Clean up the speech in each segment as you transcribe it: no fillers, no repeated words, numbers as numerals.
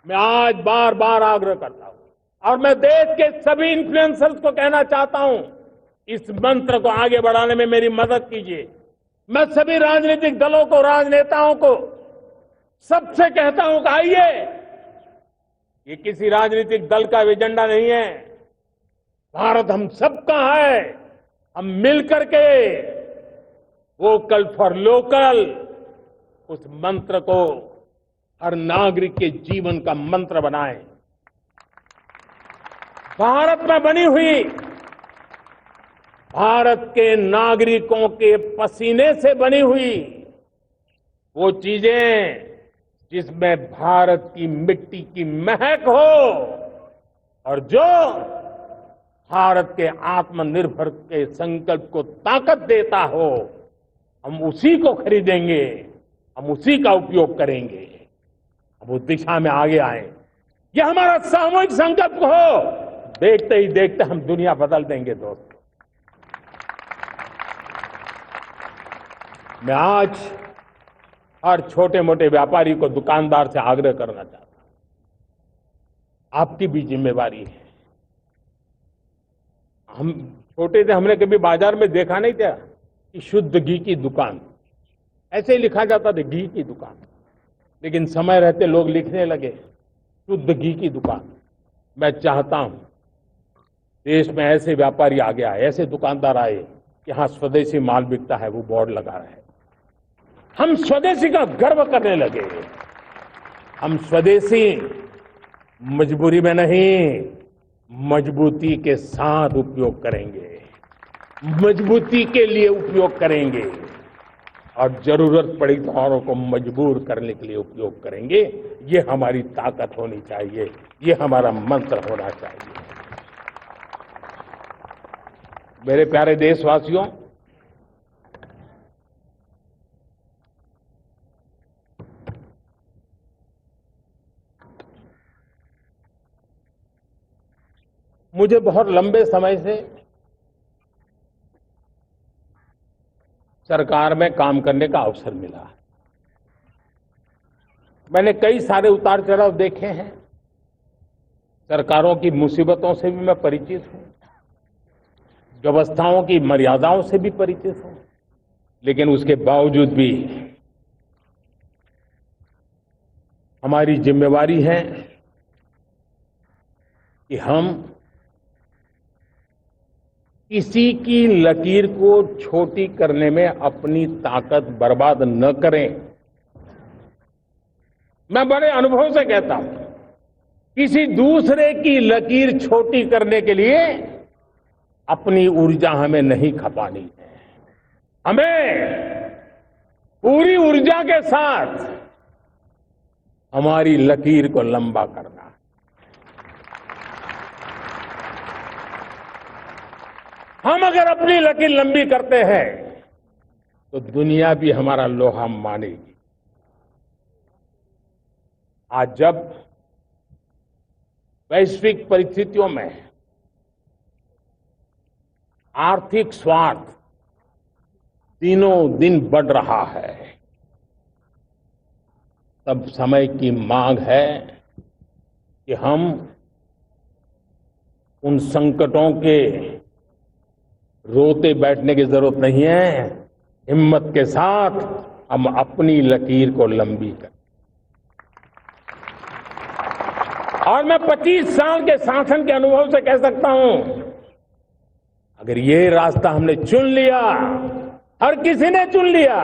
मैं आज बार बार आग्रह करता हूं और मैं देश के सभी इन्फ्लुएंसर्स को कहना चाहता हूं, इस मंत्र को आगे बढ़ाने में मेरी मदद कीजिए। मैं सभी राजनीतिक दलों को, राजनेताओं को सबसे कहता हूं कि आइए, ये किसी राजनीतिक दल का एजेंडा नहीं है। भारत हम सबका है। हम मिलकर के वोकल फॉर लोकल उस मंत्र को हर नागरिक के जीवन का मंत्र बनाएं। भारत में बनी हुई, भारत के नागरिकों के पसीने से बनी हुई वो चीजें जिसमें भारत की मिट्टी की महक हो और जो भारत के आत्मनिर्भर के संकल्प को ताकत देता हो, हम उसी को खरीदेंगे, हम उसी का उपयोग करेंगे। हम उस दिशा में आगे आए। यह हमारा सामूहिक संकल्प हो। देखते ही देखते हम दुनिया बदल देंगे दोस्तों। मैं आज हर छोटे मोटे व्यापारी को, दुकानदार से आग्रह करना चाहता हूं, आपकी भी जिम्मेवारी है। हम छोटे थे, हमने कभी बाजार में देखा नहीं था कि शुद्ध घी की दुकान, ऐसे ही लिखा जाता था घी की दुकान। लेकिन समय रहते लोग लिखने लगे शुद्ध घी की दुकान। मैं चाहता हूं देश में ऐसे व्यापारी आगे आए, ऐसे दुकानदार आए कि हाँ स्वदेशी माल बिकता है, वो बोर्ड लगा रहे हैं। हम स्वदेशी का गर्व करने लगे। हम स्वदेशी मजबूरी में नहीं, मजबूती के साथ उपयोग करेंगे, मजबूती के लिए उपयोग करेंगे और जरूरत पड़ी तो औरों को मजबूर करने के लिए उपयोग करेंगे। ये हमारी ताकत होनी चाहिए, ये हमारा मंत्र होना चाहिए। मेरे प्यारे देशवासियों, मुझे बहुत लंबे समय से सरकार में काम करने का अवसर मिला है। मैंने कई सारे उतार चढ़ाव देखे हैं। सरकारों की मुसीबतों से भी मैं परिचित हूं, व्यवस्थाओं की मर्यादाओं से भी परिचित हूं। लेकिन उसके बावजूद भी हमारी जिम्मेवारी है कि हम किसी की लकीर को छोटी करने में अपनी ताकत बर्बाद न करें। मैं बड़े अनुभव से कहता हूं, किसी दूसरे की लकीर छोटी करने के लिए अपनी ऊर्जा हमें नहीं खपानी है। हमें पूरी ऊर्जा के साथ हमारी लकीर को लंबा करना है। हम अगर अपनी लकीर लंबी करते हैं तो दुनिया भी हमारा लोहा मानेगी। आज जब वैश्विक परिस्थितियों में आर्थिक स्वार्थ दिनों दिन बढ़ रहा है, तब समय की मांग है कि हम उन संकटों के रोते बैठने की जरूरत नहीं है। हिम्मत के साथ हम अपनी लकीर को लंबी करें। और मैं 25 साल के शासन के अनुभव से कह सकता हूं, अगर ये रास्ता हमने चुन लिया, हर किसी ने चुन लिया,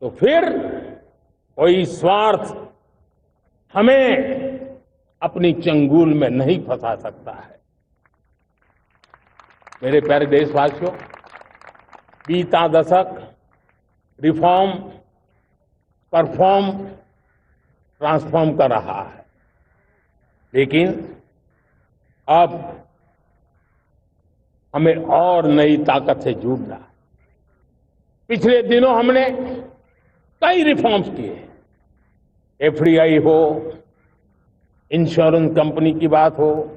तो फिर कोई स्वार्थ हमें अपनी चंगुल में नहीं फंसा सकता है। मेरे प्यारे देशवासियों, बीता दशक रिफॉर्म, परफॉर्म, ट्रांसफॉर्म कर रहा है। लेकिन अब हमें और नई ताकत से जुड़ना है। पिछले दिनों हमने कई रिफॉर्म्स किए। एफडीआई हो, इंश्योरेंस कंपनी की बात हो,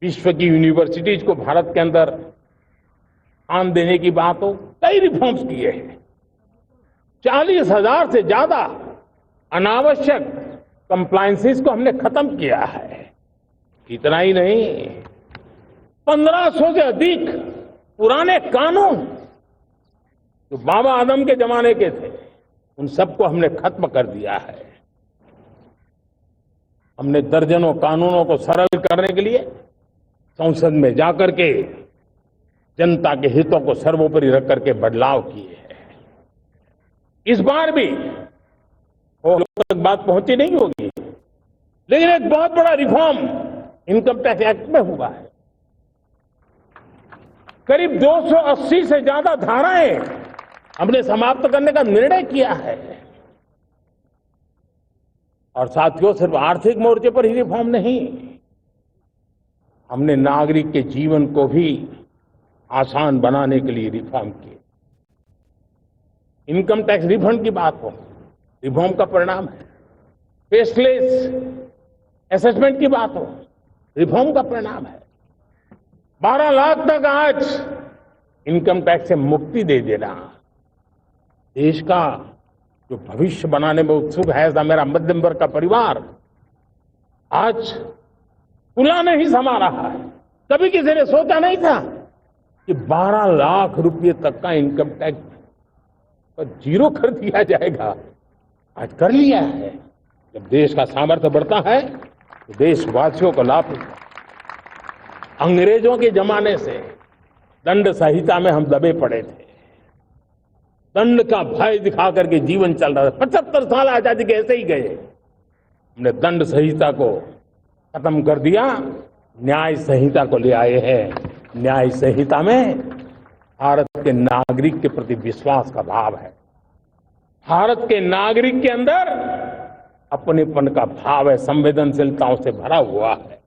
विश्व की यूनिवर्सिटीज को भारत के अंदर स्थान देने की बात हो, कई रिफॉर्म्स किए हैं। 40,000 से ज्यादा अनावश्यक कंप्लायंसेस को हमने खत्म किया है। इतना ही नहीं, 1500 से अधिक पुराने कानून जो बाबा आदम के जमाने के थे, उन सबको हमने खत्म कर दिया है। हमने दर्जनों कानूनों को सरल करने के लिए संसद में जाकर के जनता के हितों को सर्वोपरि रख करके बदलाव किए हैं। इस बार भी लोगों तक बात पहुंची नहीं होगी, लेकिन एक बहुत बड़ा रिफॉर्म इनकम टैक्स एक्ट में हुआ है। करीब 280 से ज्यादा धाराएं हमने समाप्त करने का निर्णय किया है। और साथियों, सिर्फ आर्थिक मोर्चे पर ही रिफॉर्म नहीं, हमने नागरिक के जीवन को भी आसान बनाने के लिए रिफॉर्म किए। इनकम टैक्स रिफंड की बात हो, रिफॉर्म का परिणाम है। फेसलेस असेसमेंट की बात हो, रिफॉर्म का परिणाम है। 12 लाख तक आज इनकम टैक्स से मुक्ति दे देना, देश का जो भविष्य बनाने में उत्सुक है ऐसा मेरा मध्यम वर्ग का परिवार आज पुला नहीं समा रहा है। कभी किसी ने सोचा नहीं था कि 12 लाख रुपए तक का इनकम टैक्स जीरो कर दिया जाएगा। आज कर लिया है। जब देश का सामर्थ्य बढ़ता है तो देशवासियों को लाभ मिलता है। अंग्रेजों के जमाने से दंड संहिता में हम दबे पड़े थे। दंड का भय दिखा करके जीवन चल रहा था। 75 साल आजादी के ऐसे ही गए। हमने दंड संहिता को खत्म कर दिया, न्याय संहिता को ले आए हैं। न्याय संहिता में भारत के नागरिक के प्रति विश्वास का भाव है। भारत के नागरिक के अंदर अपनेपन का भाव है, संवेदनशीलताओं से भरा हुआ है।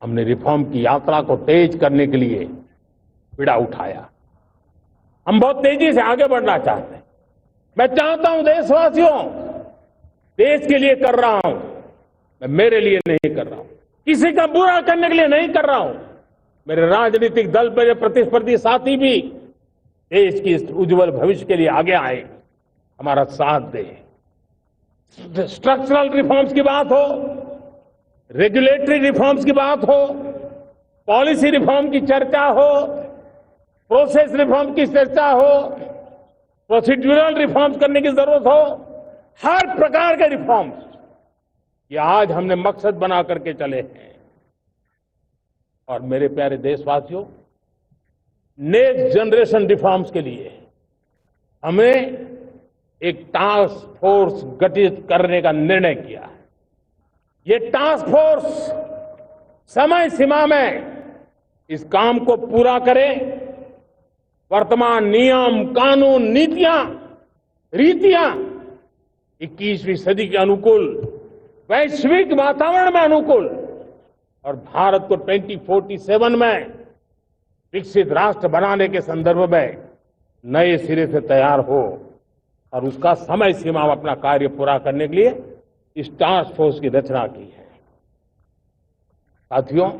हमने रिफॉर्म की यात्रा को तेज करने के लिए बीड़ा उठाया। हम बहुत तेजी से आगे बढ़ना चाहते हैं। मैं चाहता हूं देशवासियों, देश के लिए कर रहा हूं, मैं मेरे लिए नहीं कर रहा हूं, किसी का बुरा करने के लिए नहीं कर रहा हूं। मेरे राजनीतिक दल, मेरे प्रतिस्पर्धी साथी भी देश की इस उज्जवल भविष्य के लिए आगे आए, हमारा साथ दे। स्ट्रक्चरल रिफॉर्म्स की बात हो, रेगुलेटरी रिफॉर्म्स की बात हो, पॉलिसी रिफॉर्म की चर्चा हो, प्रोसेस रिफॉर्म की चर्चा हो, प्रोसीड्यूरल रिफॉर्म्स करने की जरूरत हो, हर प्रकार के रिफॉर्म्स ये आज हमने मकसद बना करके चले हैं। और मेरे प्यारे देशवासियों, नेक्स्ट जनरेशन रिफॉर्म्स के लिए हमें एक टास्क फोर्स गठित करने का निर्णय किया है। ये टास्क फोर्स समय सीमा में इस काम को पूरा करे। वर्तमान नियम, कानून, नीतियां, रीतियां 21वीं सदी के अनुकूल, वैश्विक वातावरण में अनुकूल और भारत को 2047 में विकसित राष्ट्र बनाने के संदर्भ में नए सिरे से तैयार हो और उसका समय सीमा में अपना कार्य पूरा करने के लिए इस टास्क फोर्स की रचना की है। साथियों,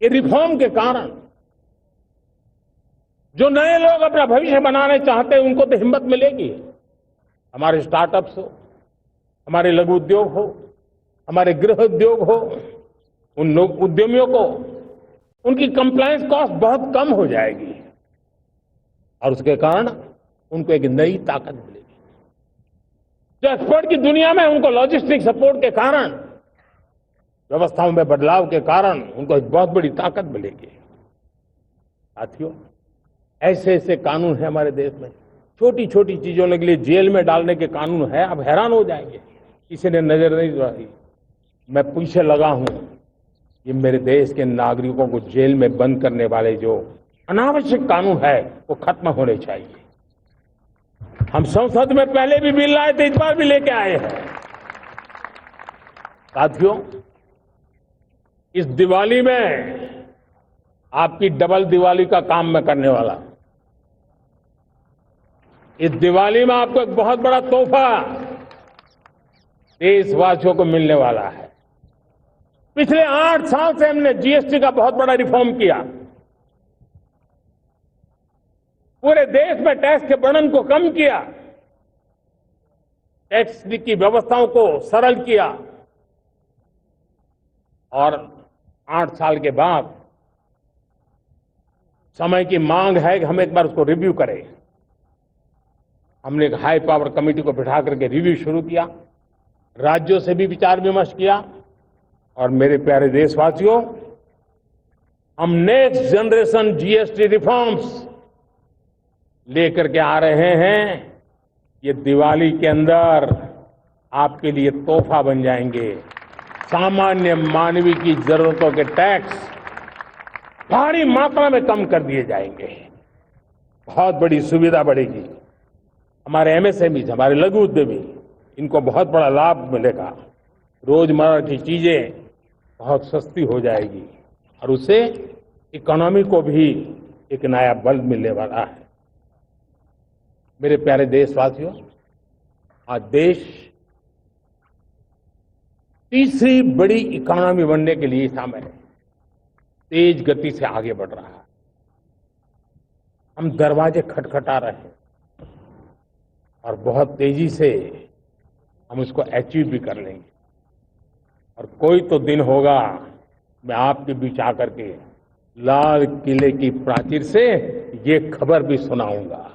ये रिफॉर्म के कारण जो नए लोग अपना भविष्य बनाने चाहते हैं उनको तो हिम्मत मिलेगी। हमारे स्टार्टअप्स हो, हमारे लघु उद्योग हो, हमारे गृह उद्योग हो, उन लोग उद्यमियों को उनकी कंप्लायंस कॉस्ट बहुत कम हो जाएगी और उसके कारण उनको एक नई ताकत मिलेगी। जो एक्सपोर्ट की दुनिया में उनको लॉजिस्टिक सपोर्ट के कारण, व्यवस्थाओं में बदलाव के कारण उनको एक बहुत बड़ी ताकत मिलेगी। साथियों, ऐसे ऐसे कानून है हमारे देश में। छोटी छोटी चीजों के लिए जेल में डालने के कानून है। आप हैरान हो जाएंगे, किसी ने नजर नहीं दौड़ाई। मैं पीछे लगा हूं, ये मेरे देश के नागरिकों को जेल में बंद करने वाले जो अनावश्यक कानून है वो खत्म होने चाहिए। हम संसद में पहले भी बिल लाए थे, इस बार भी लेके आए हैं। साथियों, इस दिवाली में आपकी डबल दिवाली का काम मैं करने वाला हूं। इस दिवाली में आपको एक बहुत बड़ा तोहफा देशवासियों को मिलने वाला है। पिछले 8 साल से हमने जीएसटी का बहुत बड़ा रिफॉर्म किया। पूरे देश में टैक्स के बर्डन को कम किया। टैक्स की व्यवस्थाओं को सरल किया और 8 साल के बाद समय की मांग है कि हम एक बार उसको रिव्यू करें। हमने एक हाई पावर कमेटी को बिठा करके रिव्यू शुरू किया, राज्यों से भी विचार विमर्श किया और मेरे प्यारे देशवासियों, हम नेक्स्ट जनरेशन जीएसटी रिफॉर्म्स लेकर के आ रहे हैं। ये दिवाली के अंदर आपके लिए तोहफा बन जाएंगे। सामान्य मानवीय की जरूरतों के टैक्स भारी मात्रा में कम कर दिए जाएंगे। बहुत बड़ी सुविधा बढ़ेगी। हमारे एमएसएमई, हमारे लघु उद्यमी, इनको बहुत बड़ा लाभ मिलेगा। रोजमर्रा की चीजें बहुत सस्ती हो जाएगी और उससे इकोनॉमी को भी एक नया बल मिलने वाला है। मेरे प्यारे देशवासियों, आज देश तीसरी बड़ी इकोनॉमी बनने के लिए शामिल है, तेज गति से आगे बढ़ रहा है। हम दरवाजे खटखटा रहे हैं और बहुत तेजी से हम उसको अचीव भी कर लेंगे। और कोई तो दिन होगा, मैं आपके बीच आकर के लाल किले की प्राचीर से ये खबर भी सुनाऊंगा।